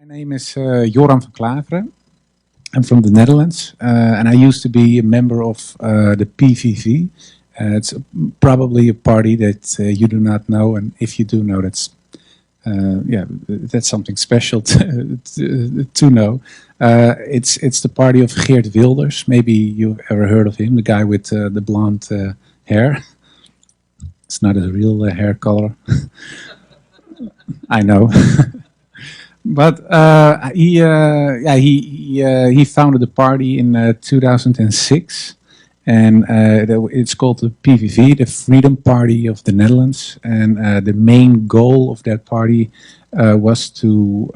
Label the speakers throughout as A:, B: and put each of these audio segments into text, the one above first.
A: My name is Joram van Klaveren. I'm from the Netherlands, and I used to be a member of the PVV. It's probably a party that you do not know, and if you do know, that's something special to know. It's the party of Geert Wilders. Maybe you've ever heard of him, the guy with the blonde hair. It's not his real hair color. I know. But he founded the party in 2006, and it's called the PVV, the Freedom Party of the Netherlands. And the main goal of that party was to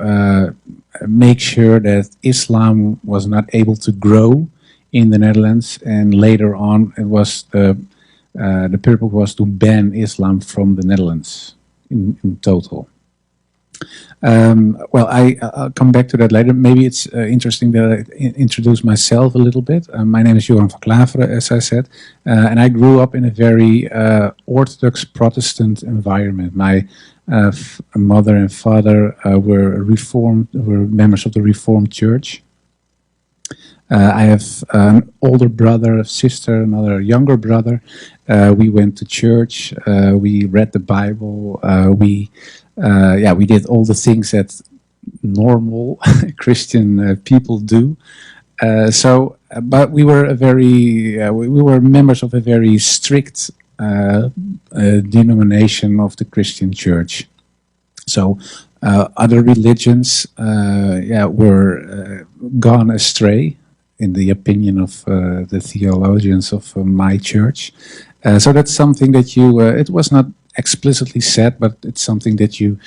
A: make sure that Islam was not able to grow in the Netherlands. And later on, it was the purpose was to ban Islam from the Netherlands in total. I'll come back to that later. Maybe it's interesting that I introduce myself a little bit. My name is Joram van Klaveren, as I said, and I grew up in a very Orthodox Protestant environment. My mother and father were members of the Reformed Church. I have an older brother, a sister, another younger brother. We went to church. We read the Bible. We did all the things that normal Christian people do. But we were we were members of a very strict denomination of the Christian Church. So other religions, were gone astray, in the opinion of the theologians of my church. So that's something that it was not explicitly said, but it's something that you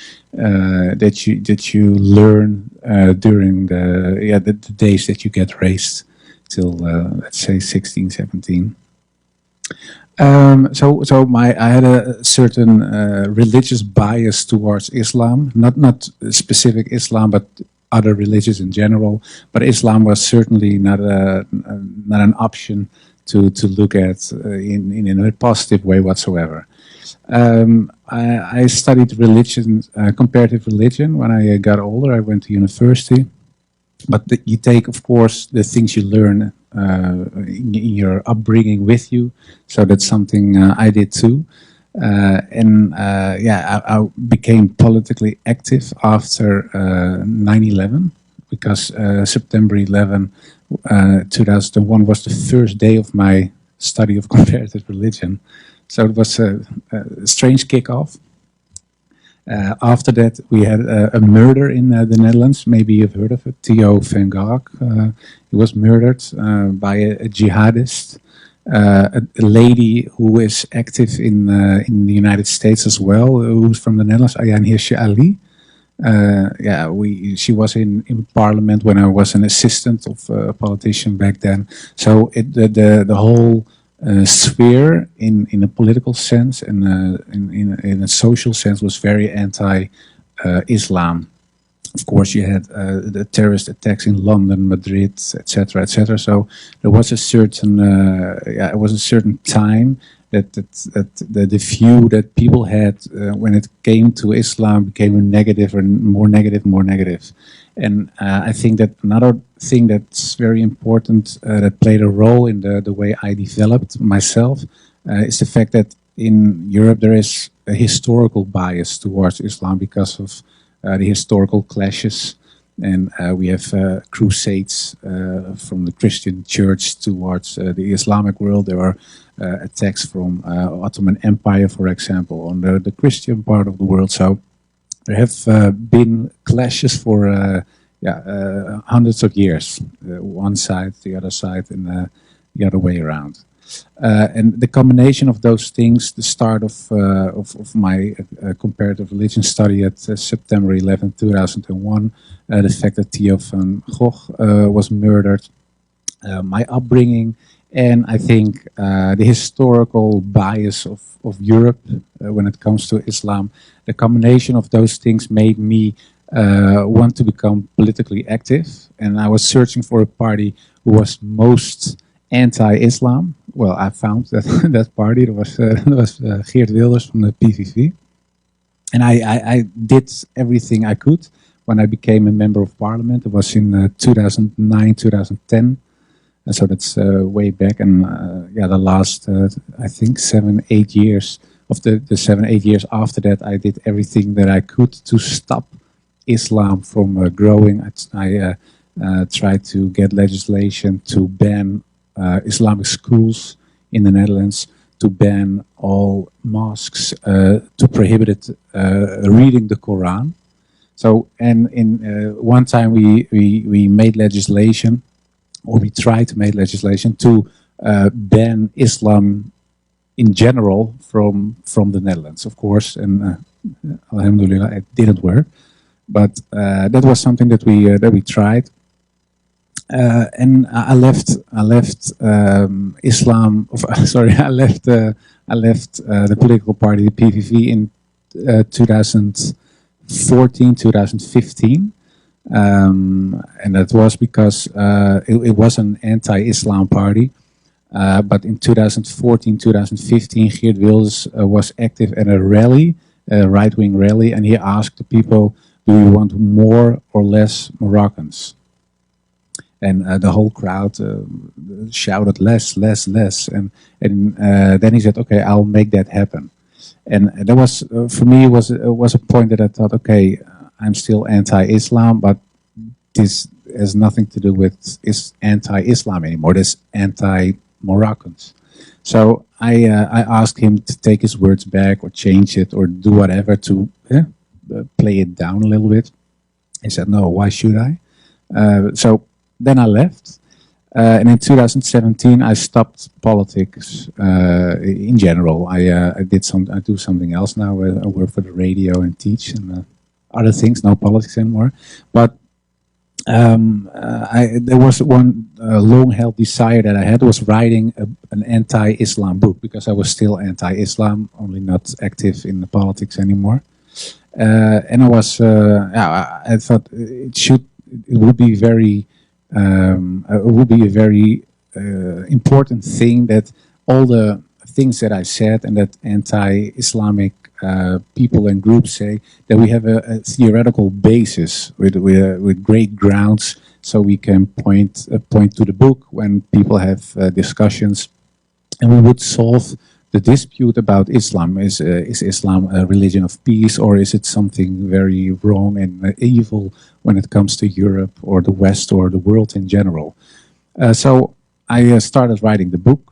A: learn during the days that you get raised till let's say 16, 17. I had a certain religious bias towards Islam, not specific Islam, but other religions in general. But Islam was certainly not an option to look at in a positive way whatsoever. I studied religion, comparative religion, when I got older. I went to university. But you take, of course, the things you learn in your upbringing with you. So that's something I did too. I became politically active after 9/11, because September 11, 2001 was the first day of my study of comparative religion. So it was a strange kickoff. After that, we had a murder in the Netherlands. Maybe you've heard of it. Theo van Gogh. He was murdered by a jihadist. A lady who is active in the United States as well, who's from the Netherlands, Ayaan Hirsi Ali. She was in Parliament when I was an assistant of a politician back then. So the whole sphere in a political sense and in a social sense was very anti-Islam. Of course, you had the terrorist attacks in London, Madrid, etc., etc. So there was a certain time that the view that people had when it came to Islam became negative and more negative, more negative. And I think that another thing that's very important that played a role in the way I developed myself is the fact that in Europe there is a historical bias towards Islam because of the historical clashes. And we have crusades from the Christian church towards the Islamic world. There are attacks from Ottoman Empire, for example, on the Christian part of the world. So there have been clashes for hundreds of years, one side, the other side, and the other way around. And the combination of those things, the start of my comparative religion study at September 11, 2001, the fact that Theo van Gogh was murdered, my upbringing, and I think the historical bias of Europe when it comes to Islam, the combination of those things made me want to become politically active. And I was searching for a party who was most anti-Islam. Well, I found that party. It was Geert Wilders from the PVV. And I did everything I could, when I became a member of parliament. It was in 2009, 2010. So that's way back. And yeah, the last, I think, 7, 8 years, of the 7, 8 years after that, I did everything that I could to stop Islam from growing. I tried to get legislation to ban Islamic schools in the Netherlands, to ban all mosques, to prohibit reading the Quran. So, and in one time we made legislation, or we tried to make legislation to ban Islam in general from the Netherlands, of course, and alhamdulillah, it didn't work. But that was something that we tried. And I left Islam. Sorry, I left the political party, the PVV, in 2014, 2015, and that was because it was an anti-Islam party. But in 2014, 2015, Geert Wilders was active at a rally, a right-wing rally, and he asked the people, "Do you want more or less Moroccans?" And the whole crowd shouted less, less, less. And then he said, "Okay, I'll make that happen." And that was, for me, was a point that I thought, okay, I'm still anti-Islam, but this has nothing to do with anti-Islam anymore. This anti-Moroccans. So I asked him to take his words back or change it or do whatever to play it down a little bit. He said, "No, why should I?" So then I left, and in 2017 I stopped politics in general. I do something else now. I work for the radio and teach and other things. No politics anymore. But there was one long-held desire that I had, was writing an anti-Islam book, because I was still anti-Islam, only not active in the politics anymore. And I was, I thought it would be a very important thing that all the things that I said and that anti-Islamic people and groups say, that we have a theoretical basis with great grounds, so we can point to the book when people have discussions, and we would solve the dispute about Islam. Is Islam a religion of peace, or is it something very wrong and evil when it comes to Europe or the West or the world in general? So I started writing the book,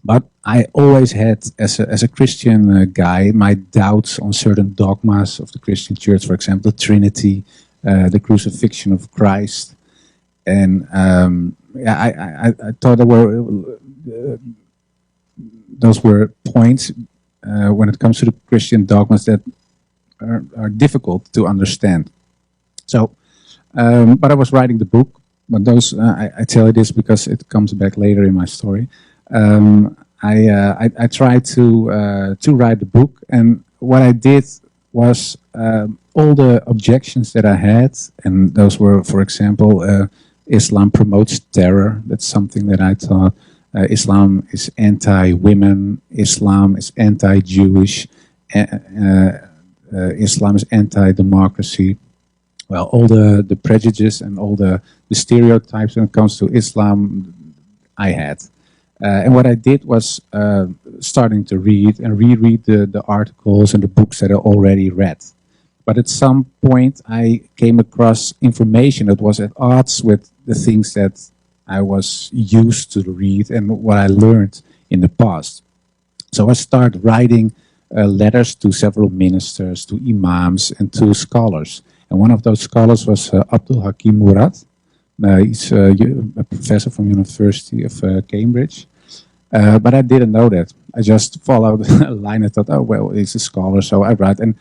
A: but I always had, as a Christian guy, my doubts on certain dogmas of the Christian Church, for example, the Trinity, the crucifixion of Christ, and I thought those were points when it comes to the Christian dogmas that are difficult to understand. So, but I was writing the book. But those, I tell you this because it comes back later in my story. I tried to write the book, and what I did was all the objections that I had, and those were, for example, Islam promotes terror. That's something that I thought. Islam is anti-women, Islam is anti-Jewish, Islam is anti-democracy. Well, all the prejudices and all the stereotypes when it comes to Islam, I had. And what I did was starting to read and reread the articles and the books that I already read. But at some point I came across information that was at odds with the things that I was used to read and what I learned in the past. So I started writing letters to several ministers, to imams, and to scholars. And one of those scholars was Abdul Hakim Murad. He's a professor from University of Cambridge. But I didn't know that. I just followed a line and thought, oh, well, he's a scholar, so I write. And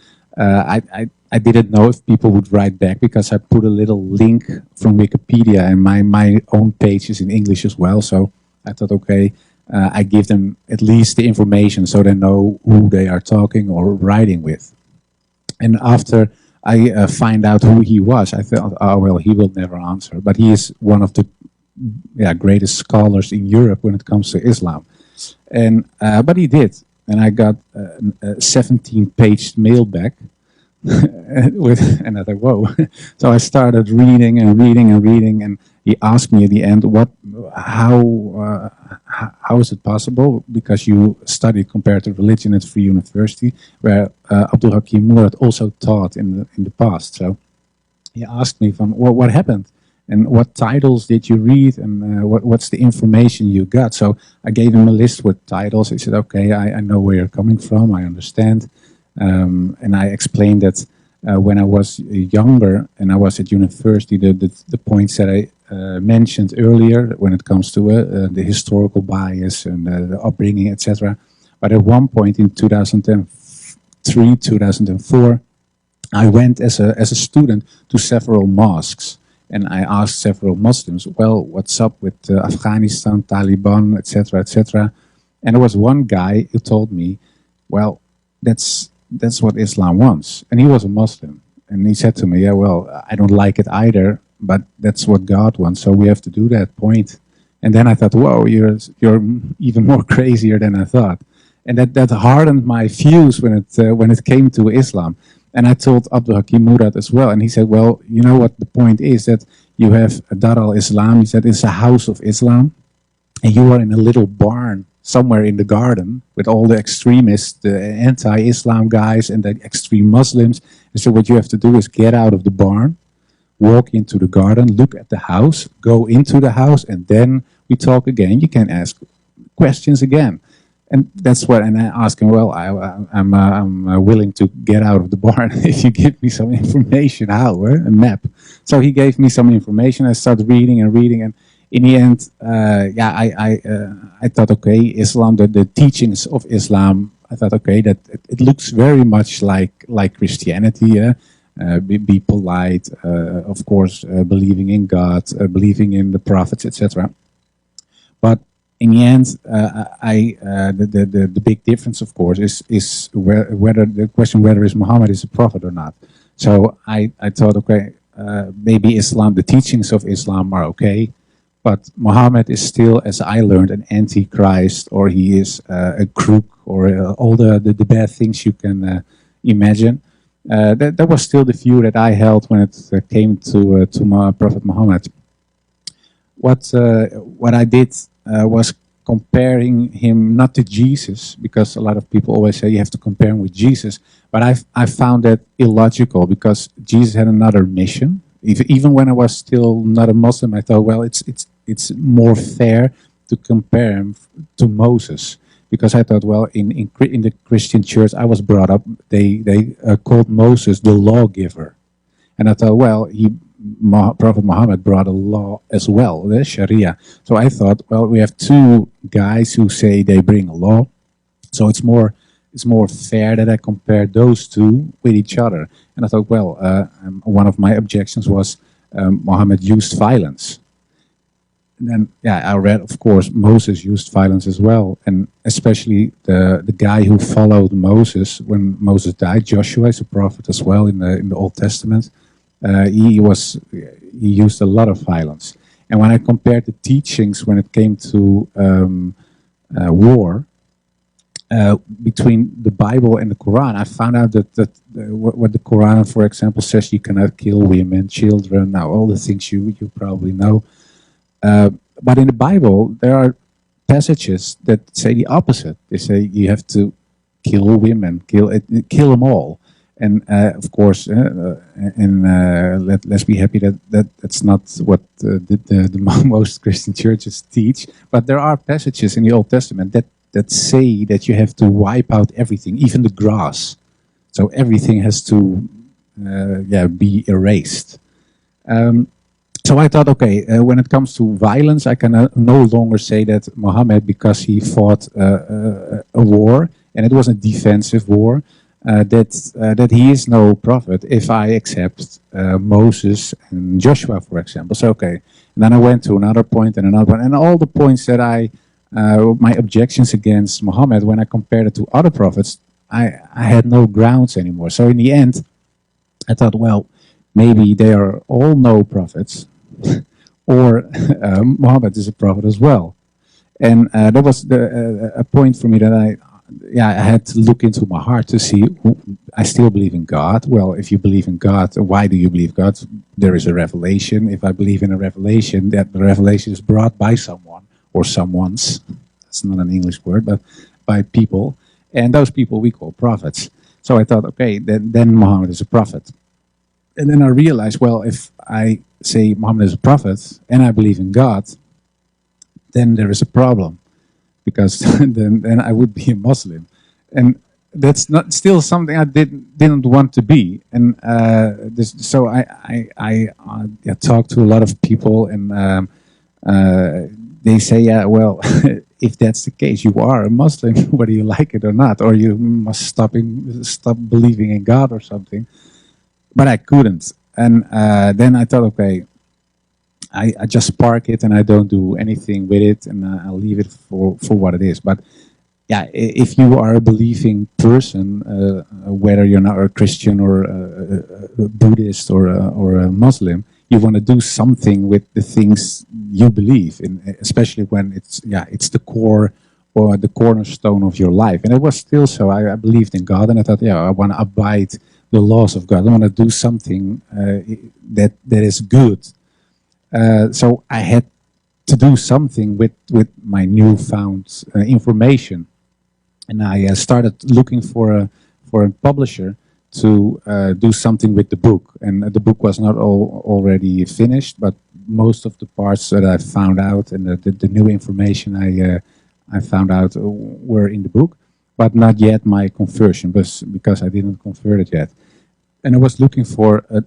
A: I didn't know if people would write back, because I put a little link from Wikipedia, and my own page is in English as well. So I thought, okay, I give them at least the information so they know who they are talking or writing with. And after I find out who he was, I thought, oh, well, he will never answer. But he is one of the greatest scholars in Europe when it comes to Islam. And but he did. And I got a 17-page mail back And I thought, whoa. So I started reading and reading and reading, and he asked me at the end, how is it possible? Because you studied comparative religion at Free University, where Abdul Hakim Murad also taught in the past. So he asked me from, well, what happened? And what titles did you read, and what's the information you got? So I gave him a list with titles. He said, okay, I know where you're coming from, I understand. And I explained that when I was younger and I was at university, the points that I mentioned earlier when it comes to the historical bias and the upbringing, etc. But at one point in 2003, 2004, I went as a student to several mosques. And I asked several Muslims, well, what's up with Afghanistan, Taliban, etc., etc. And there was one guy who told me, well, that's what Islam wants. And he was a Muslim. And he said to me, yeah, well, I don't like it either, but that's what God wants, so we have to do that, point. And then I thought, whoa, you're even more crazier than I thought. And that hardened my views when it came to Islam. And I told Abdul Hakim Murad as well, and he said, well, you know what the point is, that you have Dar al-Islam, he said, it's a house of Islam, and you are in a little barn somewhere in the garden with all the extremists, the anti-Islam guys and the extreme Muslims. And so what you have to do is get out of the barn, walk into the garden, look at the house, go into the house, and then we talk again. You can ask questions again. And that's what, and I asked him, well, I'm willing to get out of the barn if you give me some information. How? A map. So he gave me some information. I started reading and reading, and in the end, I thought, okay, Islam, the teachings of Islam, I thought, okay, that it looks very much like Christianity. Be polite, of course, believing in God, believing in the prophets, etc. But in the end, the big difference, of course, is whether the question whether Muhammad is a prophet or not. So I thought, okay, maybe Islam, the teachings of Islam are okay, but Muhammad is still, as I learned, an antichrist, or he is a crook, or all the bad things you can imagine. That was still the view that I held when it came to Prophet Muhammad. What I did was comparing him not to Jesus, because a lot of people always say you have to compare him with Jesus, but I found that illogical, because Jesus had another mission. Even when I was still not a Muslim, I thought, well, it's more fair to compare him to Moses, because I thought, well, in the Christian church I was brought up, they called Moses the lawgiver, and I thought, well, Prophet Muhammad brought a law as well, the Sharia. So I thought, well, we have two guys who say they bring a law, so it's more fair that I compare those two with each other. And I thought, well, one of my objections was Muhammad used violence. And then, yeah, I read, of course, Moses used violence as well, and especially the guy who followed Moses when Moses died, Joshua, is a prophet as well in the Old Testament. He used a lot of violence. And when I compared the teachings when it came to war between the Bible and the Quran, I found out that what the Quran, for example, says, you cannot kill women, children, now all the things you probably know. But in the Bible, there are passages that say the opposite. They say you have to kill women, kill them all. And of course, let's be happy that's not what the most Christian churches teach. But there are passages in the Old Testament that say that you have to wipe out everything, even the grass. So everything has to be erased. So I thought, okay, when it comes to violence, I can no longer say that Muhammad, because he fought a war, and it was a defensive war, that he is no prophet if I accept Moses and Joshua, for example. So, okay. And then I went to another point and another one, and all the points that my objections against Muhammad, when I compared it to other prophets, I had no grounds anymore. So in the end, I thought, well, maybe they are all no prophets, or Muhammad is a prophet as well. And that was a point for me that yeah, I had to look into my heart to see. I still believe in God. Well, if you believe in God, why do you believe God? There is a revelation. If I believe in a revelation, that the revelation is brought by someone or someone's. That's not an English word, but by people, and those people we call prophets. So I thought, okay, then Muhammad is a prophet. And then I realized, well, if I say Muhammad is a prophet and I believe in God, then there is a problem, because then I would be a Muslim, and that's not still something I didn't want to be. And so I talked to a lot of people, and they say, yeah, well, if that's the case, you are a Muslim, whether you like it or not, or you must stop believing in God or something. But I couldn't, and then I thought, okay, I just park it and I don't do anything with it, and I'll leave it for what it is. But yeah, if you are a believing person, whether you're not a Christian or a Buddhist or a Muslim, you want to do something with the things you believe in, especially when it's the core or the cornerstone of your life. And it was still so. I believed in God, and I thought, yeah, I want to abide the laws of God. I want to do something that is good. So I had to do something with my newfound information, and I started looking for a publisher to do something with the book. And the book was not already finished, but most of the parts that I found out and the new information I found out were in the book, but not yet my conversion, because I didn't convert it yet. And I was looking for a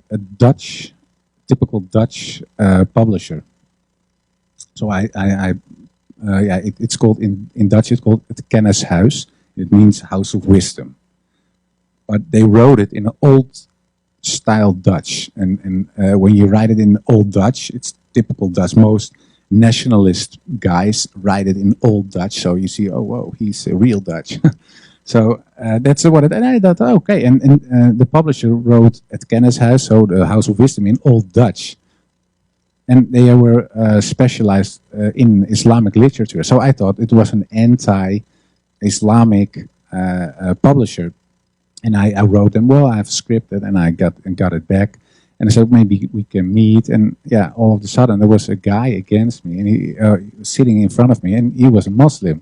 A: typical Dutch publisher. So it's called in Dutch. It's called het kennishuis. It means house of wisdom. But they wrote it in old style Dutch, and when you write it in old Dutch, it's typical Dutch. Most nationalist guys write it in old Dutch, so you see, oh, whoa, he's a real Dutch. So that's what it. And I thought, okay. And the publisher wrote het kennishuis, so the House of Wisdom, in Old Dutch, and they were specialized in Islamic literature. So I thought it was an anti-Islamic publisher, and I wrote them. Well, I have scripted, and I got it back. And I said, maybe we can meet. And yeah, all of a sudden there was a guy against me, and he sitting in front of me, and he was a Muslim.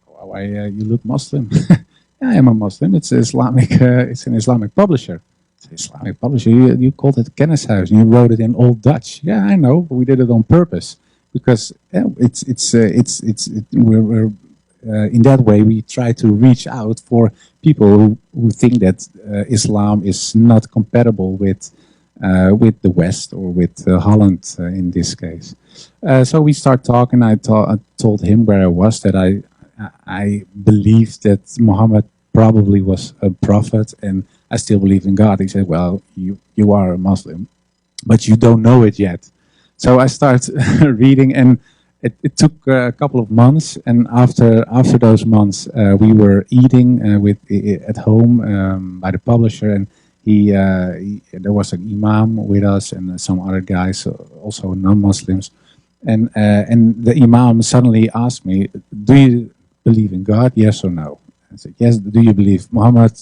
A: Why you look Muslim? Yeah, I am a Muslim. It's Islamic. It's an Islamic publisher. It's an Islamic publisher. You called it Kennishuis, and you wrote it in Old Dutch. Yeah, I know. But we did it on purpose because we're in that way we try to reach out for people who think that Islam is not compatible with the West or with Holland in this case. So we start talking. I told him where I was, that I believed that Muhammad probably was a prophet, and I still believe in God. He said, well, you are a Muslim, but you don't know it yet. So I started reading, and it took a couple of months, and after those months, we were eating at home by the publisher, and there was an imam with us and some other guys, also non-Muslims, and the imam suddenly asked me, do you believe in God, yes or no? I said, yes. Do you believe Muhammad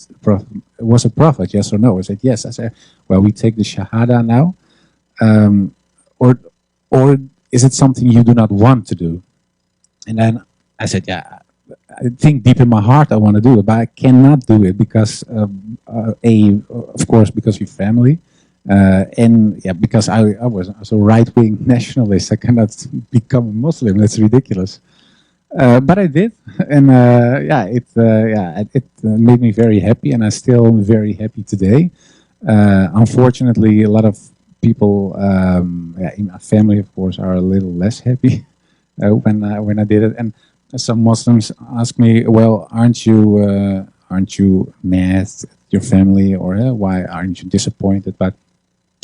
A: was a prophet, yes or no? I said, yes. I said, well, we take the Shahada now, or is it something you do not want to do? And then I said, yeah, I think deep in my heart I want to do it, but I cannot do it because, of course, because of your family, and yeah, because I was a right-wing nationalist. I cannot become a Muslim. That's ridiculous. But I did, and it made me very happy, and I'm still very happy today. Unfortunately, a lot of people in my family, of course, are a little less happy when I did it. And some Muslims ask me, "Well, aren't you mad at your family, or why aren't you disappointed?" But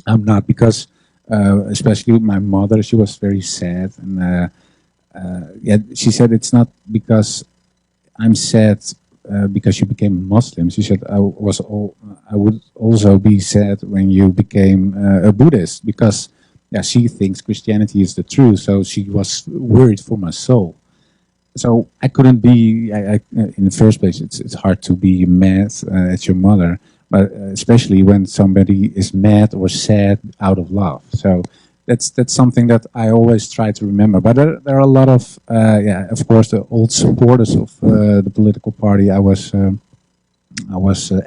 A: I'm not, because especially my mother, she was very sad, and she said, it's not because I'm sad because you became a Muslim. She said, I would also be sad when you became a Buddhist, because she thinks Christianity is the truth. So she was worried for my soul. so I couldn't be. In the first place, it's hard to be mad at your mother, but especially when somebody is mad or sad out of love. So that's something that I always try to remember. But there are a lot of yeah, of course, the old supporters of the political party I was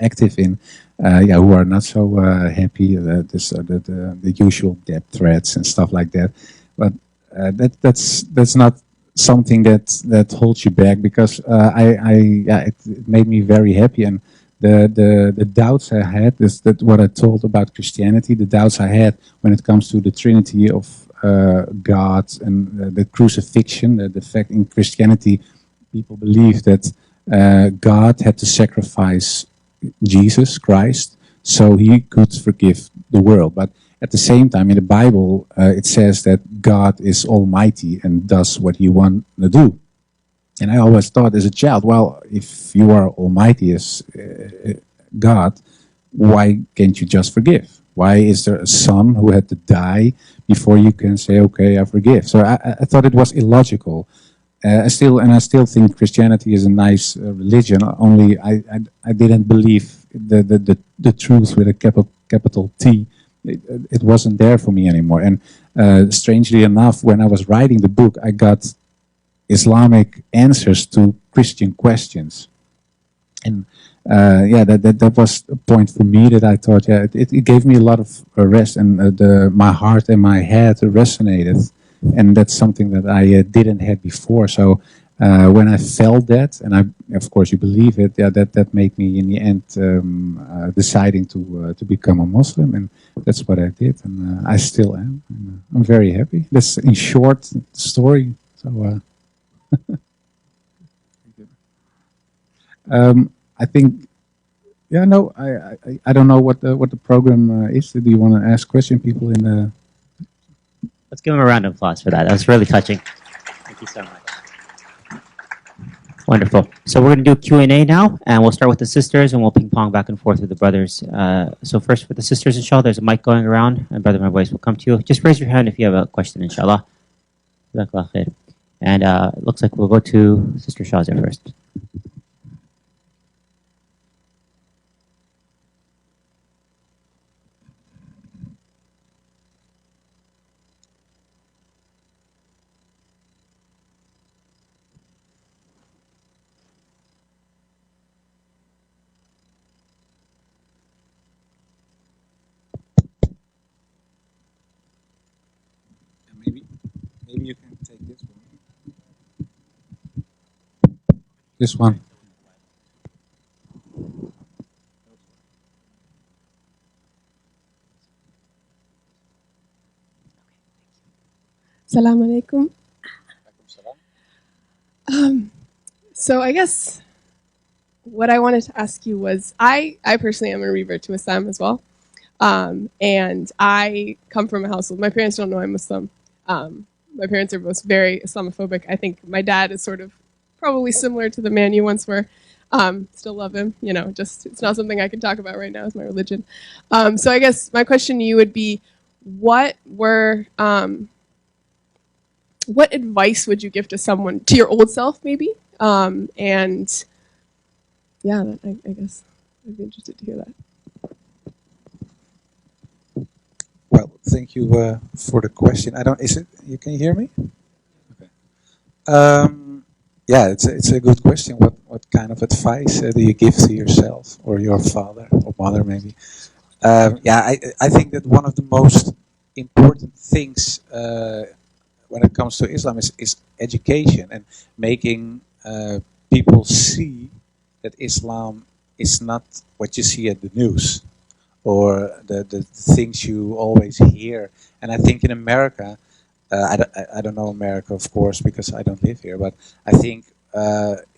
A: active in, yeah, who are not so happy. The usual debt threats and stuff like that. But that's not something that holds you back, because yeah, it made me very happy. And the doubts I had, is that what I told about Christianity, the doubts I had when it comes to the Trinity of God and the crucifixion, the fact in Christianity people believe that God had to sacrifice Jesus Christ so he could forgive the world. But at the same time, in the Bible, it says that God is almighty and does what he wants to do. And I always thought as a child, well, if you are almighty as God, why can't you just forgive? Why is there a son who had to die before you can say, okay, I forgive? So I thought it was illogical. I still think Christianity is a nice religion. Only I didn't believe the truth with a capital T. It wasn't there for me anymore. And strangely enough, when I was writing the book, I got Islamic answers to Christian questions. And yeah, that was a point for me that I thought, yeah, it gave me a lot of rest, and my heart and my head resonated, and that's something that I didn't have before. So when I felt that, and of course you believe it, yeah, that made me in the end deciding to become a Muslim, and that's what I did, and I still am. And, I'm very happy. That's in short the story. So. I think, yeah, no, I don't know what the program is. Do you want to ask question people in the?
B: Let's give him a round of applause for that. That was really touching. Thank you so much. Wonderful. So we're going to do Q&A now, and we'll start with the sisters, and we'll ping pong back and forth with the brothers. So first, for the sisters, inshallah, there's a mic going around, and Brother, my voice will come to you. Just raise your hand if you have a question, inshallah. And it looks like we'll go to Sister Shazia first.
A: Maybe you can take this one. This one.
C: Assalamu alaikum. So I guess what I wanted to ask you was, I personally am a revert to Islam as well. And I come from a household, my parents don't know I'm Muslim. My parents are both very Islamophobic. I think my dad is sort of probably similar to the man you once were. Still love him, you know, just it's not something I can talk about right now as my religion. So I guess my question to you would be, what advice would you give to someone, to your old self maybe? And yeah, I guess I'd be interested to hear that.
A: Well, thank you for the question. You can hear me? Okay. Yeah, it's a good question. What kind of advice do you give to yourself or your father or mother maybe? Yeah, I think that one of the most important things when it comes to Islam is education, and making people see that Islam is not what you see at the news or the things you always hear. And I think in America, I don't know America, of course, because I don't live here, but I think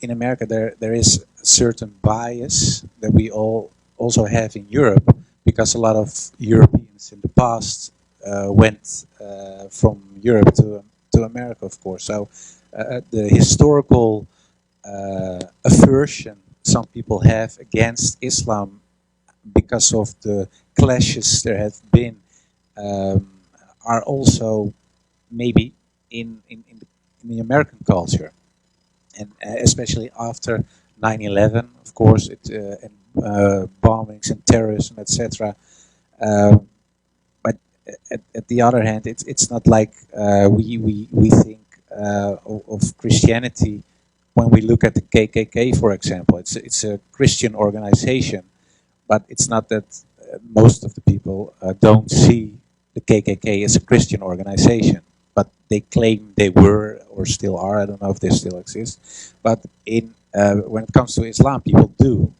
A: in America there is a certain bias that we all also have in Europe, because a lot of Europeans in the past went from Europe to America, of course. So the historical aversion some people have against Islam, because of the clashes there have been, are also maybe in the American culture. and especially after 9/11, of course, and bombings and terrorism, etc. But at the other hand, it's not like we think of Christianity when we look at the KKK, for example. It's a Christian organization, but it's not that most of the people don't see the KKK as a Christian organization, but they claim they were or still are. I don't know if they still exist. But when it comes to Islam, people do.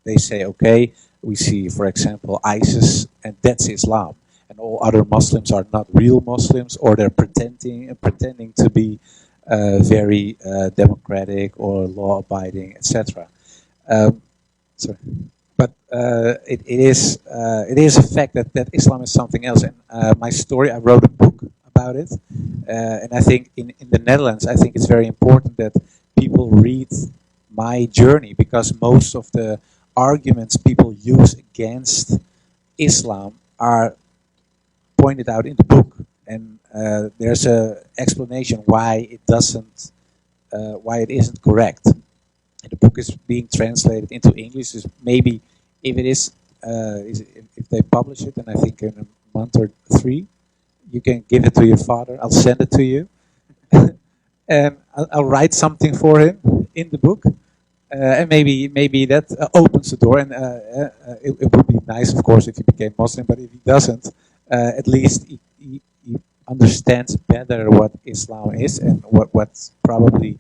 A: They say, okay, we see, for example, ISIS, and that's Islam, and all other Muslims are not real Muslims, or they're pretending to be very democratic or law-abiding, etc. Sorry. But it is a fact that Islam is something else. And my story, I wrote a book about it, and I think in the Netherlands, I think it's very important that people read my journey, because most of the arguments people use against Islam are pointed out in the book, and there's a explanation why it isn't correct. And the book is being translated into English. So maybe if it is, if they publish it, and I think in a month or 3, you can give it to your father. I'll send it to you, and I'll write something for him in the book, and maybe that opens the door. And it would be nice, of course, if he became Muslim. But if he doesn't, at least he understands better what Islam is and what probably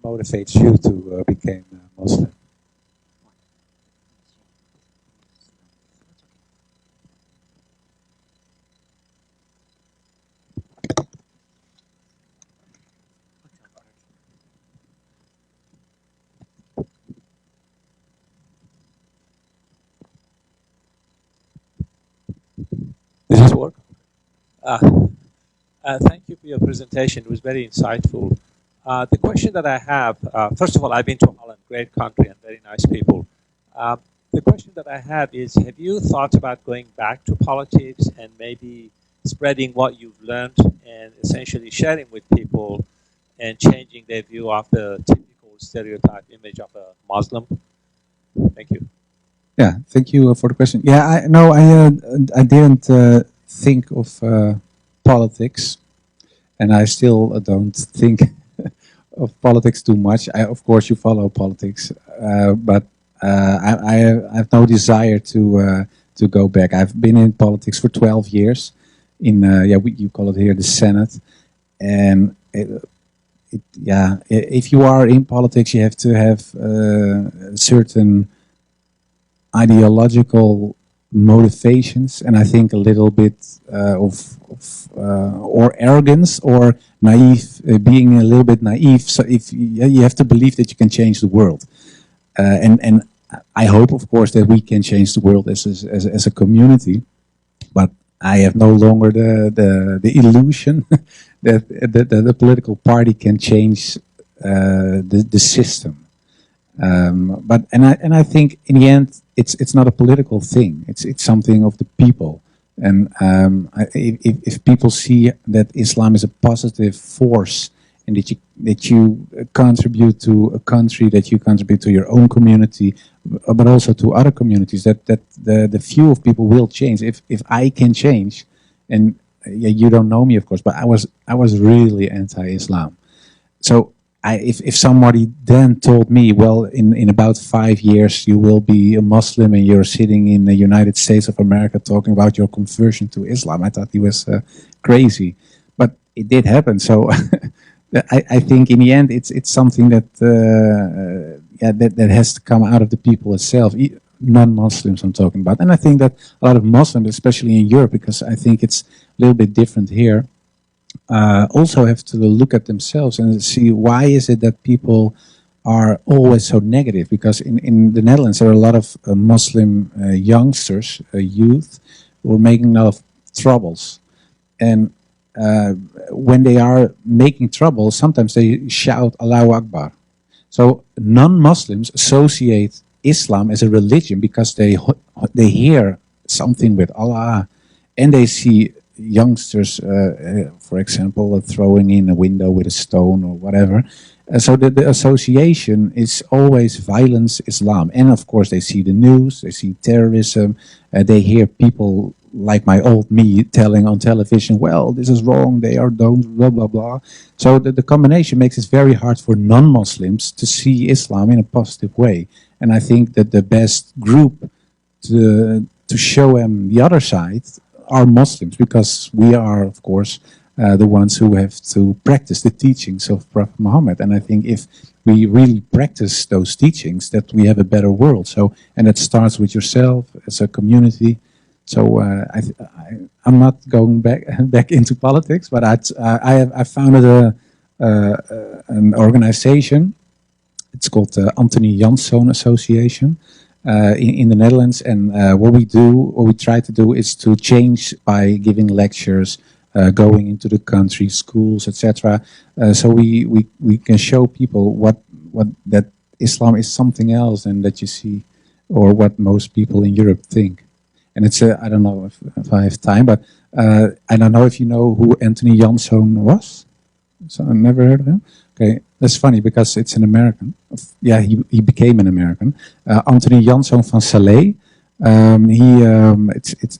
A: motivates you to become Muslim. Does this work?
D: Thank you for your presentation. It was very insightful. The question that I have, first of all, I've been to Holland, great country and very nice people. The question that I have is, have you thought about going back to politics and maybe spreading what you've learned and essentially sharing with people and changing their view of the typical stereotype image of a Muslim? Thank you.
A: Yeah, thank you for the question. Yeah, I didn't think of politics, and I still don't think of politics too much. Of course, you follow politics, but I have no desire to go back. I've been in politics for 12 years. You call it here the Senate, and if you are in politics, you have to have certain ideological motivations, and I think a little bit or arrogance or naive, being a little bit naive. So if you have to believe that you can change the world, and I hope, of course, that we can change the world as a community. But I have no longer the illusion that the political party can change the system. But I think in the end it's not a political thing. It's something of the people. And if people see that Islam is a positive force, and that you contribute to a country, that you contribute to your own community, but also to other communities, that the view of people will change. If I can change, and you don't know me, of course, but I was really anti-Islam. So if somebody then told me, well, in about 5 years you will be a Muslim and you're sitting in the United States of America talking about your conversion to Islam, I thought he was crazy. But it did happen. So I think in the end it's something that that has to come out of the people itself. Non-Muslims I'm talking about. And I think that a lot of Muslims, especially in Europe, because I think it's a little bit different here, also have to look at themselves and see why is it that people are always so negative. Because in the Netherlands there are a lot of Muslim youngsters, youth, who are making a lot of troubles. And when they are making trouble, sometimes they shout Allahu Akbar. So non-Muslims associate Islam as a religion because they hear something with Allah, and they see youngsters, for example, throwing in a window with a stone or whatever, So the association is always violence, Islam. And of course they see the news, they see terrorism, they hear people like my old me telling on television, well, this is wrong, they are don't, blah, blah, blah. So the combination makes it very hard for non-Muslims to see Islam in a positive way. And I think that the best group to show them the other side are Muslims, because we are, of course, the ones who have to practice the teachings of Prophet Muhammad. And I think if we really practice those teachings, that we have a better world. So, and it starts with yourself as a community. So I'm not going back into politics, but I founded an organization. It's called the Anti-lslam Association in the Netherlands. And what we try to do is to change by giving lectures, going into the country, schools, etc. So we can show people what that Islam is something else than that you see, or what most people in Europe think. And it's I don't know if I have time, but I don't know if you know who Anti-lslam was. So I never heard of him. Okay, that's funny because it's an American. Yeah, he became an American. Anti-lslam van Klaveren.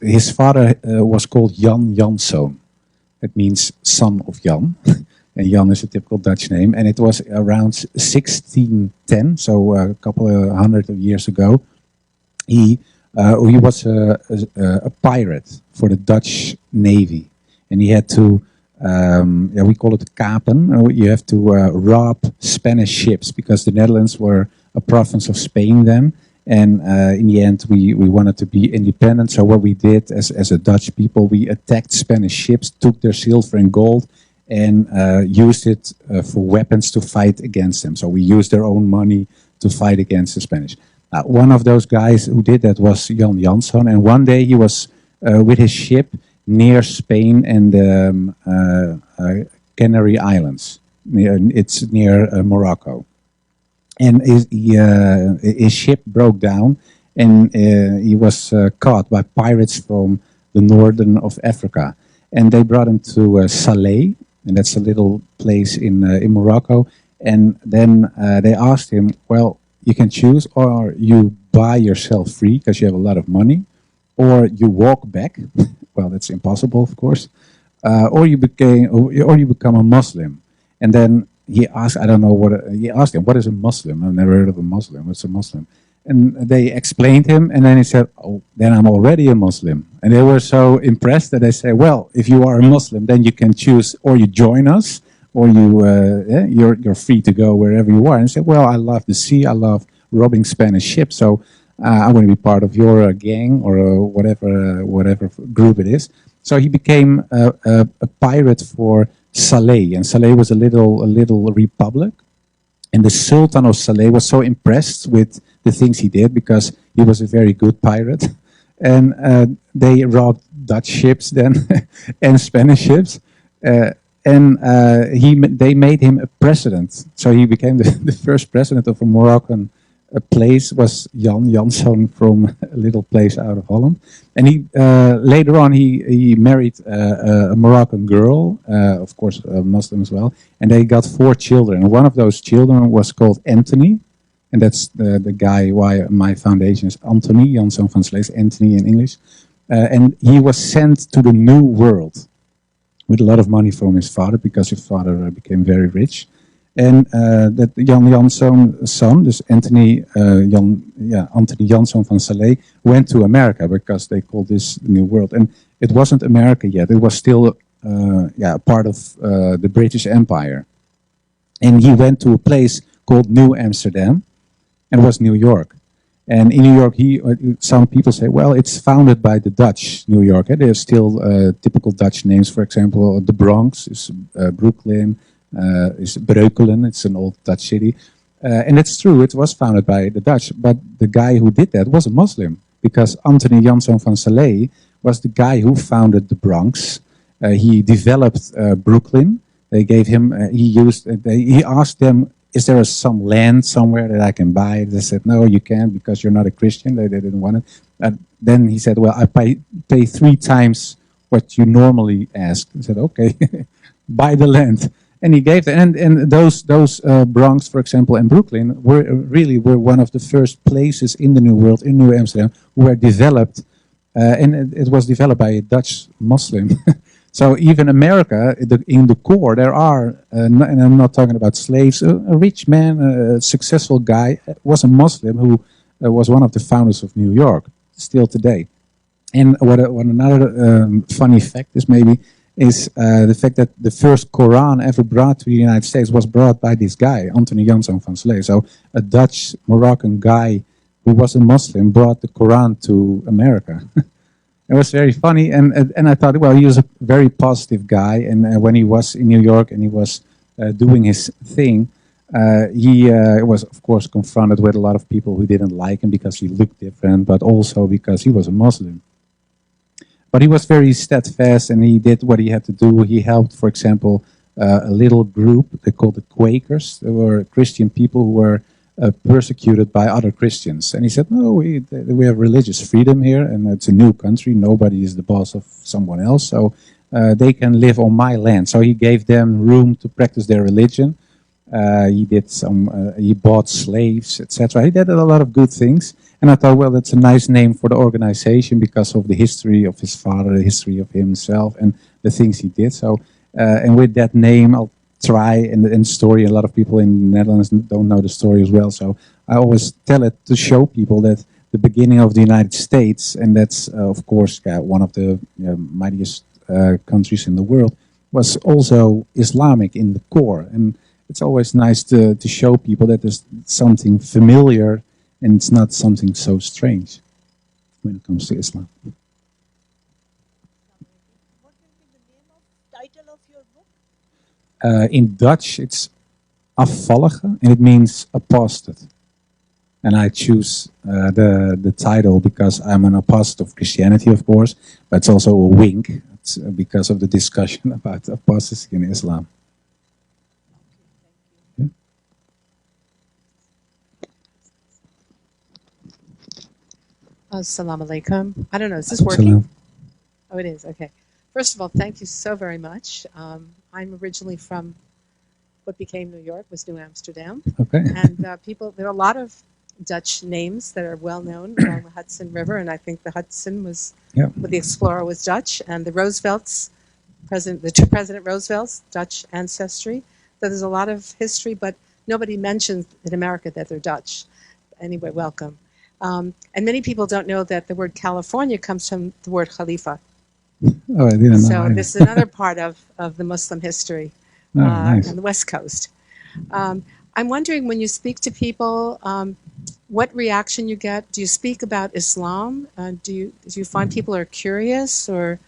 A: His father was called Jan Janszoon. It means son of Jan. And Jan is a typical Dutch name. And it was around 1610, so a couple of hundred of years ago. He was a pirate for the Dutch Navy. And he had to, we call it kapen. You have to rob Spanish ships, because the Netherlands were a province of Spain then. And in the end, we wanted to be independent. So what we did as a Dutch people, we attacked Spanish ships, took their silver and gold, and used it for weapons to fight against them. So we used their own money to fight against the Spanish. One of those guys who did that was Jan Janszoon. And one day he was with his ship near Spain and the Canary Islands. It's near Morocco. And his ship broke down, and he was caught by pirates from the northern of Africa. And they brought him to Saleh, and that's a little place in Morocco. And then they asked him, well, you can choose, or you buy yourself free because you have a lot of money, or you walk back. Well, that's impossible, of course. Or you become a Muslim. And then he asked, I don't know what, he asked him, what is a Muslim? I've never heard of a Muslim. What's a Muslim? And they explained him, and then he said, oh, then I'm already a Muslim. And they were so impressed that they said, well, if you are a Muslim, then you can choose, or you join us, or you're free to go wherever you are. And he said, well, I love the sea, I love robbing Spanish ships, so I want to be part of your gang, or whatever group it is. So he became a pirate for Saleh, and Saleh was a little republic, and the Sultan of Saleh was so impressed with the things he did, because he was a very good pirate, and they robbed Dutch ships then and Spanish ships, and they made him a president. So he became the first president of a Moroccan place. Was Jan Janszoon from a little place out of Holland. And he later on he married a Moroccan girl, of course a Muslim as well, and they got 4 children. And one of those children was called Anthony, and that's the guy why my foundation is Anthony Janszoon van Klaveren, Anthony in English. And he was sent to the New World with a lot of money from his father, because his father became very rich. And that Jan Janszoon's son, this Anthony Janszoon van Klaveren, went to America, because they called this the New World. And it wasn't America yet; it was still part of the British Empire. And he went to a place called New Amsterdam, and it was New York. And in New York, some people say, well, it's founded by the Dutch, New York. There's still typical Dutch names. For example, the Bronx is Brooklyn. Is Breukelen, it's an old Dutch city. And it's true, it was founded by the Dutch, but the guy who did that was a Muslim, because Anthony Janszoon van Klaveren was the guy who founded the Bronx. He developed Brooklyn. They gave him, he asked them, is there some land somewhere that I can buy? They said, no, you can't, because you're not a Christian. They didn't want it. And then he said, well, I pay 3 times what you normally ask. He said, okay, buy the land. And he gave them, and those Bronx, for example, and Brooklyn were one of the first places in the New World, in New Amsterdam, were developed, and it was developed by a Dutch Muslim. So even America, in the core, there are, and I'm not talking about slaves, a rich man, a successful guy, was a Muslim who was one of the founders of New York, still today. And what another funny fact is maybe, is the fact that the first Quran ever brought to the United States was brought by this guy, Anthony Janszoon van Slees. So a Dutch Moroccan guy who was a Muslim brought the Quran to America. It was very funny, and I thought, well, he was a very positive guy, and when he was in New York and he was doing his thing, he was, of course, confronted with a lot of people who didn't like him because he looked different, but also because he was a Muslim. But he was very steadfast, and he did what he had to do. He helped, for example, a little group, they called the Quakers. They were Christian people who were persecuted by other Christians. And he said, no, we have religious freedom here, and it's a new country. Nobody is the boss of someone else, so they can live on my land. So he gave them room to practice their religion. He bought slaves, etc. He did a lot of good things. And I thought, well, that's a nice name for the organization because of the history of his father, the history of himself, and the things he did. So, and with that name, I'll try, and the story, a lot of people in the Netherlands don't know the story as well. So I always tell it to show people that the beginning of the United States, and that's, of course, one of the mightiest countries in the world, was also Islamic in the core. And it's always nice to show people that there's something familiar and it's not something so strange when it comes to Islam.
E: What will be the name of title of your book?
A: In Dutch, it's afvallige, and it means apostate. And I choose the title because I'm an apostate of Christianity, of course, but it's also a wink. It's because of the discussion about apostasy in Islam.
F: Assalamu alaikum. I don't know, is this working? Oh, it is, okay. First of all, thank you so very much. I'm originally from what became New York, was New Amsterdam.
A: Okay.
F: And there are a lot of Dutch names that are well known along the Hudson River, and I think the Hudson was, with the explorer was Dutch, and the Roosevelts, the two President Roosevelts, Dutch ancestry. So there's a lot of history, but nobody mentions in America that they're Dutch. Anyway, welcome. And many people don't know that the word California comes from the word Khalifa.
A: Oh, I didn't know.
F: So this is another part of the Muslim history
A: nice.
F: on the West Coast. I'm wondering, when you speak to people, what reaction you get? Do you speak about Islam? Do you find people are curious or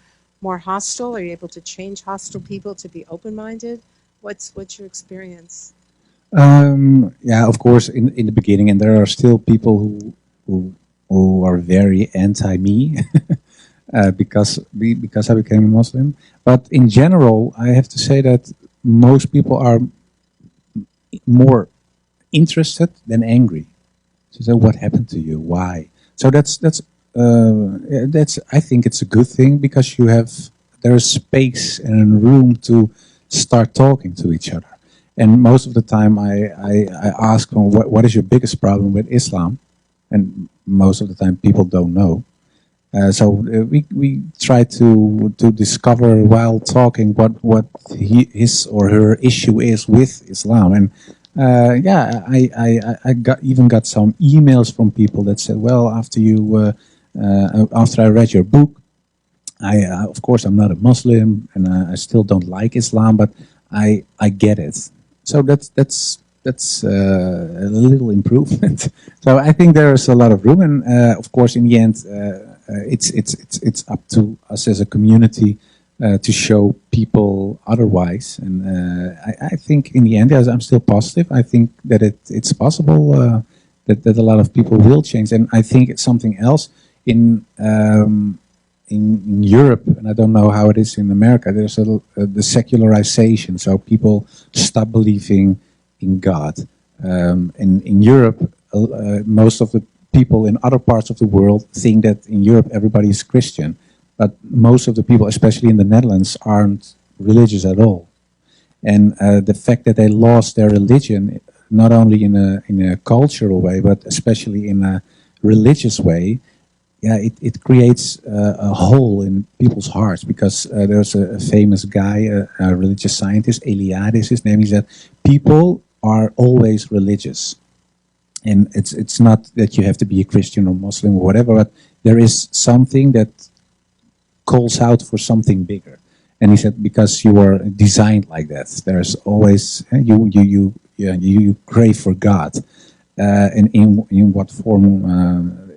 F: more hostile? Are you able to change hostile people to be open-minded? What's your experience?
A: Yeah, of course, in the beginning, and there are still people who are very anti-me because I became a Muslim. But in general, I have to say that most people are more interested than angry. So what happened to you? Why? So that's I think it's a good thing because there is space and room to start talking to each other. And most of the time I ask them, what is your biggest problem with Islam? And most of the time people don't know. So we try to discover while talking what his or her issue is with Islam. And I even got some emails from people that said, well, after I read your book, of course I'm not a Muslim and I still don't like Islam, but I get it. So that's a little improvement. So I think there is a lot of room, and of course, in the end, it's up to us as a community to show people otherwise. And I think in the end, as I'm still positive, I think that it's possible that a lot of people will change. And I think it's something else in Europe, and I don't know how it is in America. There's the secularization, so people stop believing in God. In Europe, most of the people in other parts of the world think that in Europe everybody is Christian, but most of the people, especially in the Netherlands, aren't religious at all. And the fact that they lost their religion, not only in a cultural way, but especially in a religious way, yeah, it creates a hole in people's hearts, because there's a famous guy, a religious scientist, Eliade, his name, is that people are always religious. And it's not that you have to be a Christian or Muslim or whatever, but there is something that calls out for something bigger. And he said, because you are designed like that, there's always, you crave for God. And in what form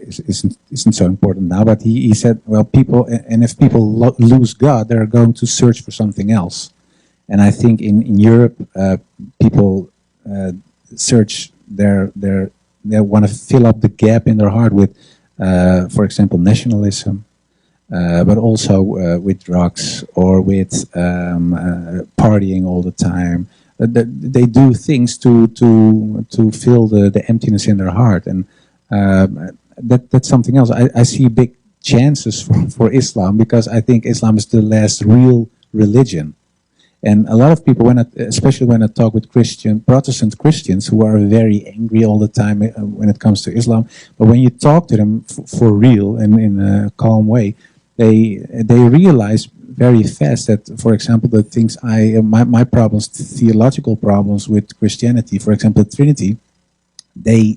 A: isn't so important now, but he said, well, people, and if people lose God, they're going to search for something else. And I think in Europe, people search they want to fill up the gap in their heart with, for example, nationalism, but also with drugs or with partying all the time. They do things to fill the emptiness in their heart, and that's something else. I see big chances for Islam, because I think Islam is the last real religion. And a lot of people, especially when I talk with Protestant Christians, who are very angry all the time when it comes to Islam, but when you talk to them for real and in a calm way, they realize very fast that, for example, the things my problems, theological problems with Christianity, for example, the Trinity, they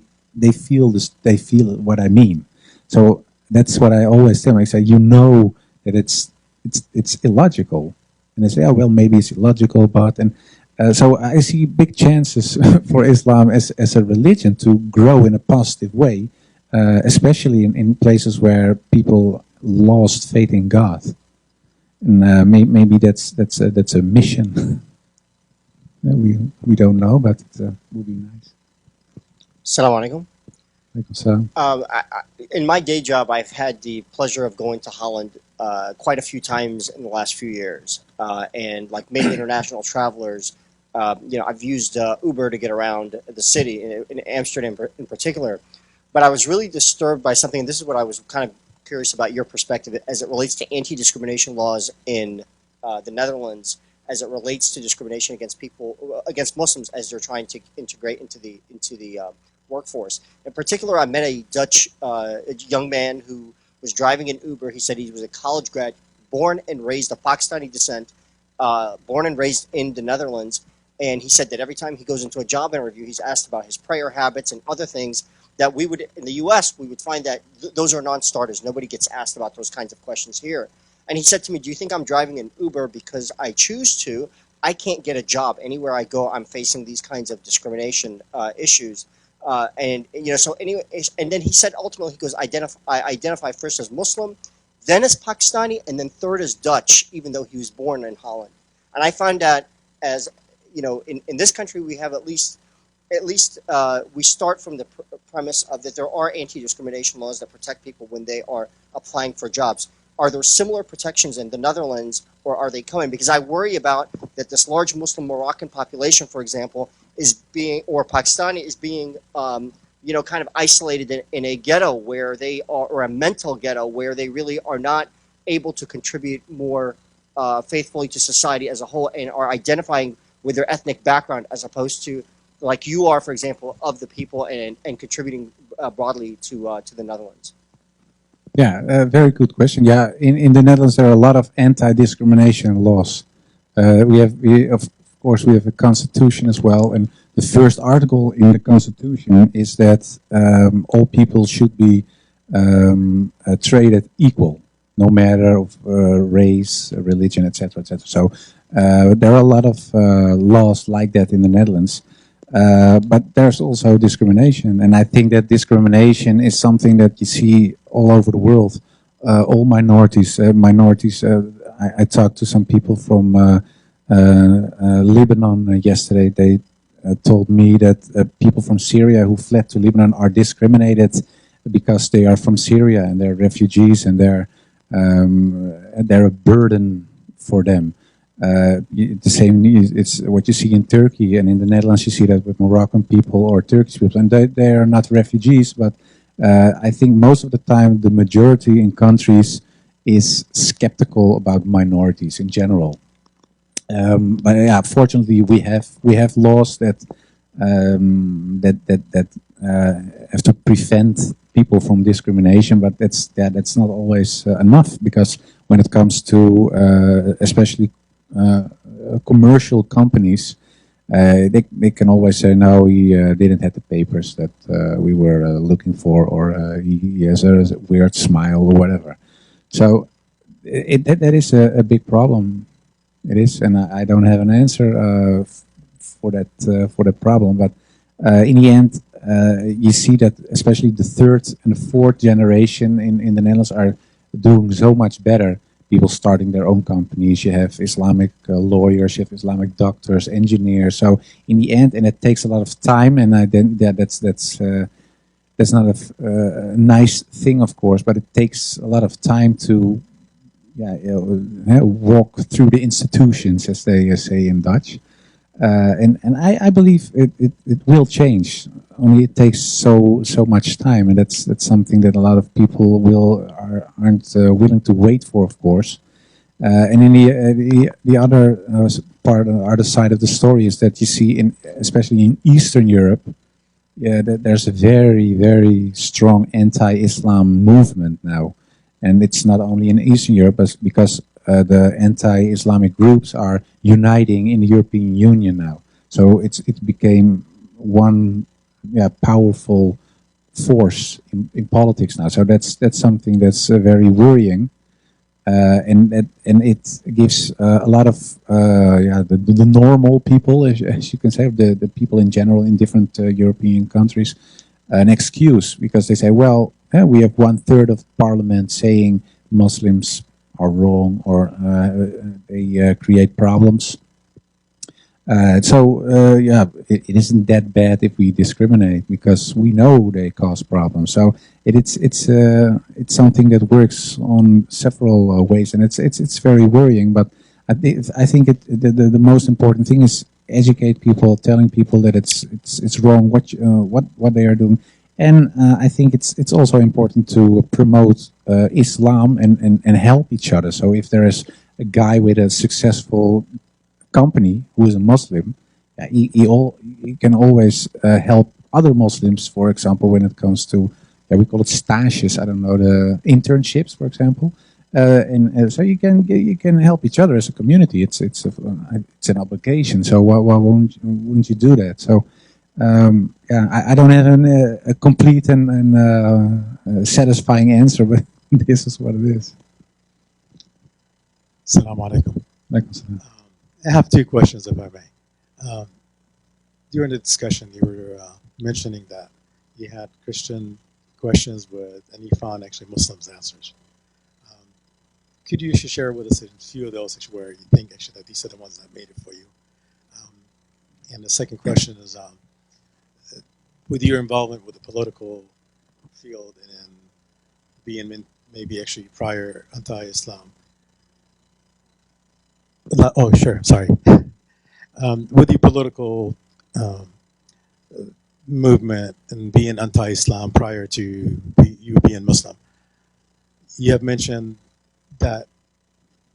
A: feel this. They feel what I mean. So that's what I always tell them. I say, you know that it's illogical. And they say, oh, well, maybe it's illogical, but... And so I see big chances for Islam as a religion to grow in a positive way, especially in places where people lost faith in God. And maybe that's a mission. we don't know, but it would be nice.
G: Assalamu
A: alaikum.
G: In my day job, I've had the pleasure of going to Holland quite a few times in the last few years. And like many international travelers, I've used Uber to get around the city, in Amsterdam in particular. But I was really disturbed by something, and this is what I was kind of curious about your perspective as it relates to anti-discrimination laws in the Netherlands, as it relates to discrimination against Muslims as they're trying to integrate into the workforce. In particular, I met a Dutch young man who was driving an Uber. He said he was a college grad, born and raised of Pakistani descent, born and raised in the Netherlands. And he said that every time he goes into a job interview, he's asked about his prayer habits and other things that we would, in the U.S., we would find that those are non-starters. Nobody gets asked about those kinds of questions here. And he said to me, do you think I'm driving an Uber because I choose to? I can't get a job. Anywhere I go, I'm facing these kinds of discrimination issues. And then he said ultimately, he goes, I identify first as Muslim, then as Pakistani, and then third as Dutch, even though he was born in Holland. And I find that, as in this country, we have at least we start from the premise of that there are anti-discrimination laws that protect people when they are applying for jobs. Are there similar protections in the Netherlands, or are they coming? Because I worry about that this large Muslim Moroccan population, for example, or Pakistani is being, kind of isolated in a ghetto where they are, or a mental ghetto where they really are not able to contribute more faithfully to society as a whole, and are identifying with their ethnic background as opposed to, like you are, for example, of the people and contributing broadly to the Netherlands.
A: Yeah, very good question. Yeah, in the Netherlands there are a lot of anti-discrimination laws. Of course we have a constitution as well, and the first article in the constitution is that all people should be treated equal, no matter of race, religion, etc., etc. So there are a lot of laws like that in the Netherlands. But there's also discrimination, and I think that discrimination is something that you see all over the world. All minorities. I talked to some people from Lebanon yesterday. They told me that people from Syria who fled to Lebanon are discriminated because they are from Syria and they're refugees, and they're a burden for them. The same it's what you see in Turkey, and in the Netherlands you see that with Moroccan people or Turkish people, and they are not refugees, but I think most of the time the majority in countries is skeptical about minorities in general. But yeah, fortunately, we have laws that have to prevent people from discrimination. But that's not always enough, because when it comes to especially commercial companies, they can always say, no, he didn't have the papers that we were looking for, or he has a weird smile or whatever. So that is a big problem. It is, and I don't have an answer for that problem. But in the end, you see that especially the third and the fourth generation in the Netherlands are doing so much better. People starting their own companies. You have Islamic lawyers, you have Islamic doctors, engineers. So in the end, and it takes a lot of time, and that's not a nice thing, of course, but it takes a lot of time to walk through the institutions, as they say in Dutch. And I believe it will change. Only it takes so much time, and that's something that a lot of people aren't willing to wait for, of course. And in the other part, the other side of the story is that you see, especially in Eastern Europe, that there's a very, very strong anti-Islam movement now, and it's not only in Eastern Europe, but because the anti-Islamic groups are uniting in the European Union now. So it became one powerful force in politics now. So that's something that's very worrying, and it gives a lot of the normal people, as you can say, the people in general in different European countries, an excuse, because they say, well, we have 1/3 of parliament saying Muslims are wrong, or they create problems. It isn't that bad if we discriminate, because we know they cause problems. So it's something that works on several ways, and it's very worrying. But I think the most important thing is educate people, telling people that it's wrong what they are doing. And I think it's also important to promote Islam and help each other. So if there is a guy with a successful company who is a Muslim, he can always help other Muslims, for example, when it comes to, we call it stages, I don't know, the internships, for example. So you can help each other as a community. It's an obligation. So why wouldn't you do that? So I don't have a complete and satisfying answer, but this is what it is.
H: Assalamu alaikum. I have two questions, if I may. During the discussion, you were mentioning that you had Christian questions and you found actually Muslims' answers. Could you share with us a few of those where you think actually that these are the ones that made it for you? And the second question is, with your involvement with the political field and being maybe actually prior anti-Islam. Oh, sure, sorry. With the political movement and being anti-Islam prior to you being Muslim, you have mentioned that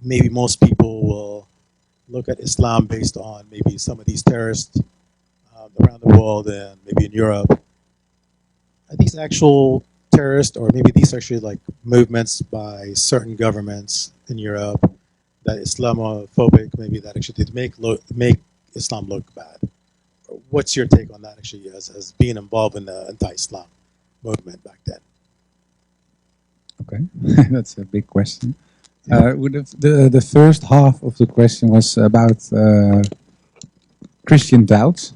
H: maybe most people will look at Islam based on maybe some of these terrorists around the world and maybe in Europe. Are these actual terrorists, or maybe these are actually like movements by certain governments in Europe that Islamophobic, maybe that actually did make Islam look bad? What's your take on that actually as being involved in the anti-Islam movement back then?
A: Okay, that's a big question. The first half of the question was about Christian doubts.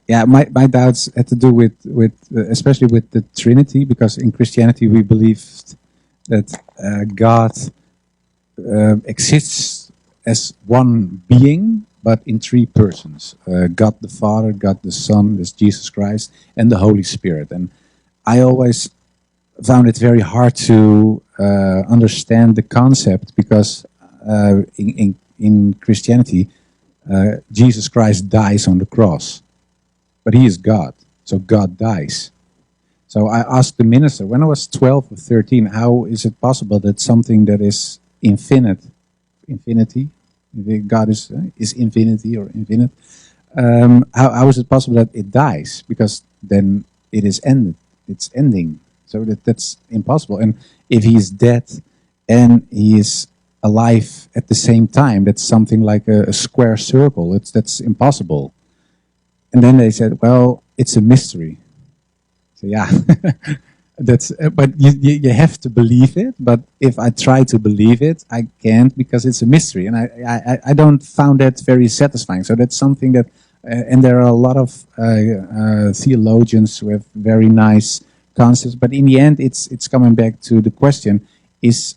A: My doubts had to do with especially with the Trinity, because in Christianity we believed that God exists as one being, but in three persons: God the Father, God the Son, there's Jesus Christ, and the Holy Spirit. And I always found it very hard to understand the concept, because in Christianity, Jesus Christ dies on the cross, but he is God, so God dies. So I asked the minister when I was 12 or 13, how is it possible that something that is infinity, If God is infinity or infinite, how is it possible that it dies? Because then it is ended. It's ending. So that's impossible. And if he is dead and he is alive at the same time, that's something like a square circle. That's impossible. And then they said, well, it's a mystery. So yeah, that's. But you have to believe it. But if I try to believe it, I can't because it's a mystery, and I don't found that very satisfying. So that's something that, and there are a lot of theologians who have very nice concepts. But in the end, it's coming back to the question: is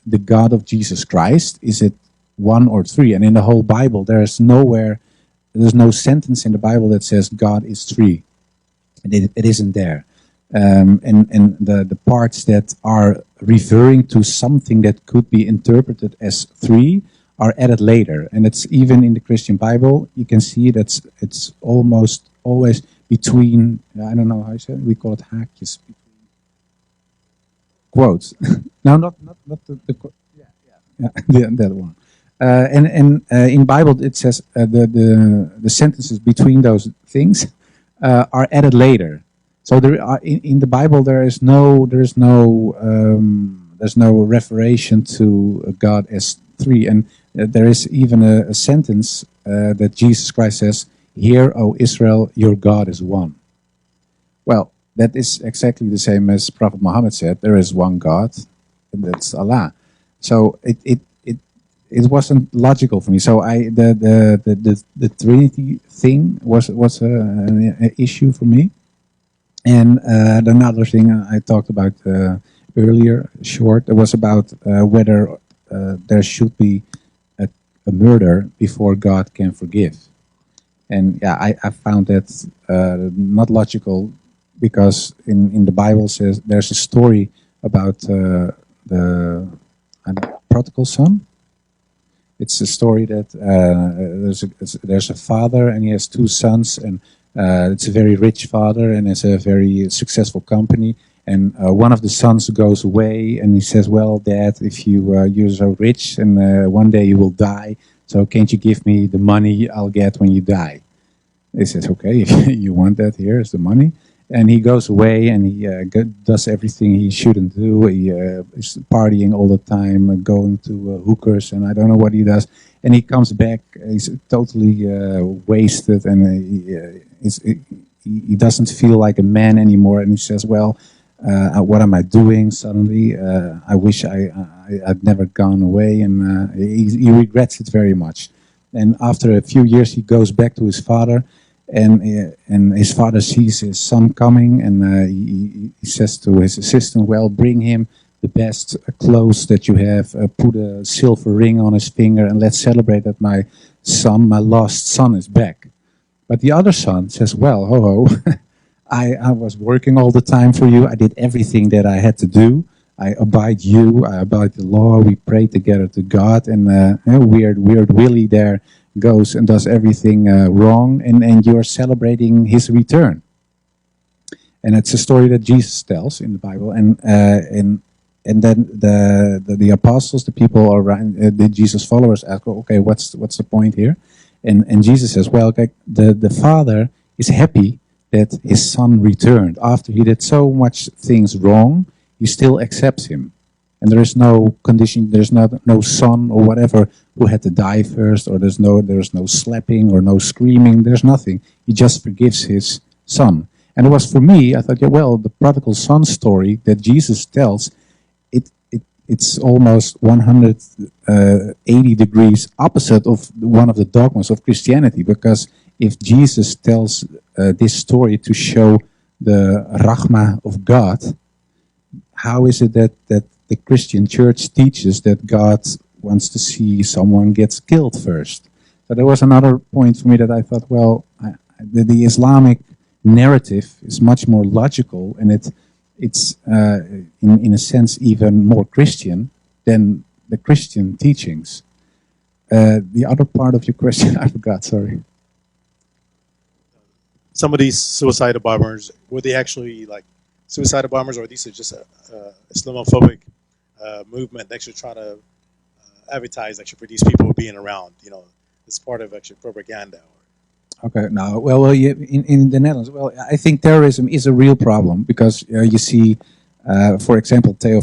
A: the God of Jesus Christ, is it one or three? And in the whole Bible, there's no sentence in the Bible that says God is three. It isn't there. And the parts that are referring to something that could be interpreted as three are added later. And it's even in the Christian Bible, you can see that it's almost always between, I don't know how you say it, we call it haakjes, quotes. No, not the quote. Yeah, that one. And in Bible it says the sentences between those things are added later. So there are, in the Bible there's no referation to God as three, and there is even a sentence that Jesus Christ says, "Hear, O Israel, your God is one." Well, that is exactly the same as Prophet Muhammad said. There is one God, and that's Allah. So it wasn't logical for me. So the Trinity thing was an issue for me. And another thing I talked about earlier, short, it was about whether there should be a murder before God can forgive. And yeah, I found that not logical, because in the Bible says there's a story about the prodigal son. It's a story that there's a father and he has two sons, and it's a very rich father and has a very successful company. And one of the sons goes away and he says, "Well, Dad, if you're so rich and one day you will die, so can't you give me the money I'll get when you die?" He says, "Okay, if you want that, here's the money." And he goes away and he does everything he shouldn't do. He is partying all the time, going to hookers, and I don't know what he does. And he comes back, he's totally wasted, and he doesn't feel like a man anymore. And he says, "Well, what am I doing suddenly? I wish I'd never gone away." And he regrets it very much. And after a few years, he goes back to his father. And his father sees his son coming, and he says to his assistant, "Well, bring him the best clothes that you have, put a silver ring on his finger, and let's celebrate that my lost son is back." But the other son says, "Well, ho, I was working all the time for you. I did everything that I had to do. I abide the law. We pray together to God, and weird Willie there goes and does everything wrong, and you're celebrating his return." And it's a story that Jesus tells in the Bible, and then the apostles, the people around, the Jesus followers ask, "Okay, what's the point here?" And Jesus says, "Well, okay, the father is happy that his son returned after he did so much things wrong. He still accepts him. And there is no condition, there's no son or whatever who had to die first, or there's no slapping or no screaming, there's nothing. He just forgives his son." And it was for me, I thought, yeah, well, the prodigal son story that Jesus tells, it's almost 180 degrees opposite of one of the dogmas of Christianity, because if Jesus tells this story to show the rahmah of God, how is it that the Christian church teaches that God wants to see someone gets killed first? So there was another point for me that I thought, well, the Islamic narrative is much more logical, and it's in a sense even more Christian than the Christian teachings. The other part of your question, I forgot, sorry.
H: Some of these suicidal bombers, were they actually like suicidal bombers, or these are just Islamophobic movement that should try to advertise actually for these people being around. You know, it's part of actually propaganda.
A: Okay, now, well, yeah, in the Netherlands, well, I think terrorism is a real problem because you see, for example, Theo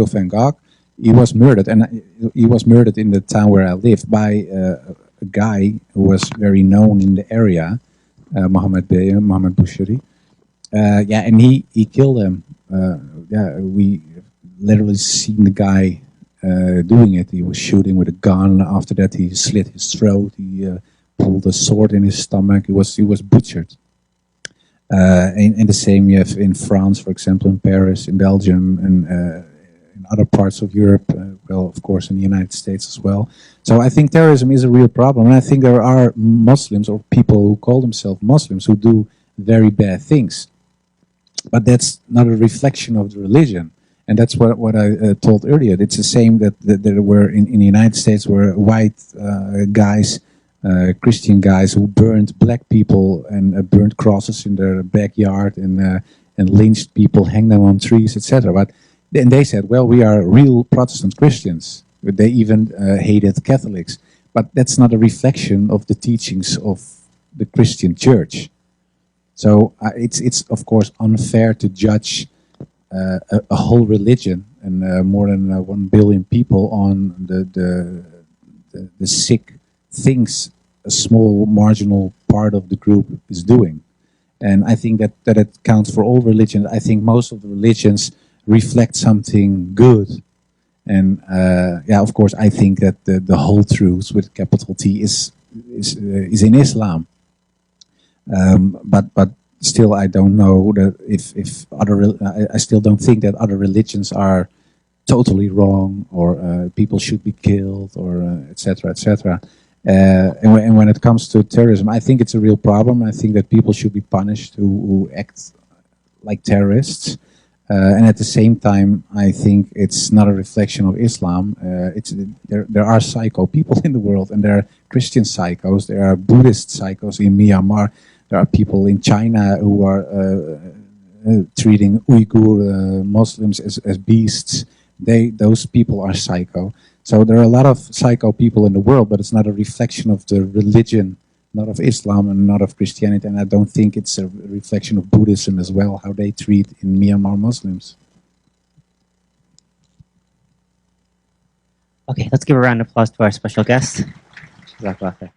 A: van Gogh, he was murdered, and he was murdered in the town where I lived by a guy who was very known in the area, Mohammed Boucheri. Yeah, and he killed him. Yeah, we literally seen the guy doing it. He was shooting with a gun. After that, he slit his throat. He pulled a sword in his stomach. He was butchered. And the same you have in France, for example, in Paris, in Belgium, and in other parts of Europe. Well, of course, in the United States as well. So I think terrorism is a real problem, and I think there are Muslims or people who call themselves Muslims who do very bad things. But that's not a reflection of the religion. And that's what I told earlier. It's the same that there were in the United States were white guys, Christian guys who burned black people and burned crosses in their backyard and lynched people, hanged them on trees, etc. But then they said, well, we are real Protestant Christians. They even hated Catholics. But that's not a reflection of the teachings of the Christian church. So it's of course unfair to judge a whole religion and more than 1 billion people on the sick things a small marginal part of the group is doing. And I think that it counts for all religions. I think most of the religions reflect something good. And yeah, of course, I think that the whole truth with capital T is in Islam. But still, I don't know that if other. I still don't think that other religions are totally wrong or people should be killed or etc. etc. And when it comes to terrorism, I think it's a real problem. I think that people should be punished who act like terrorists. And at the same time, I think it's not a reflection of Islam. There are psycho people in the world, and there are Christian psychos, there are Buddhist psychos in Myanmar, there are people in China who are treating Uyghur Muslims as beasts. Those people are psycho. So there are a lot of psycho people in the world, but it's not a reflection of the religion, not of Islam and not of Christianity, and I don't think it's a reflection of Buddhism as well, how they treat in Myanmar Muslims.
B: Okay, let's give a round of applause to our special guest. Jazakallah khair.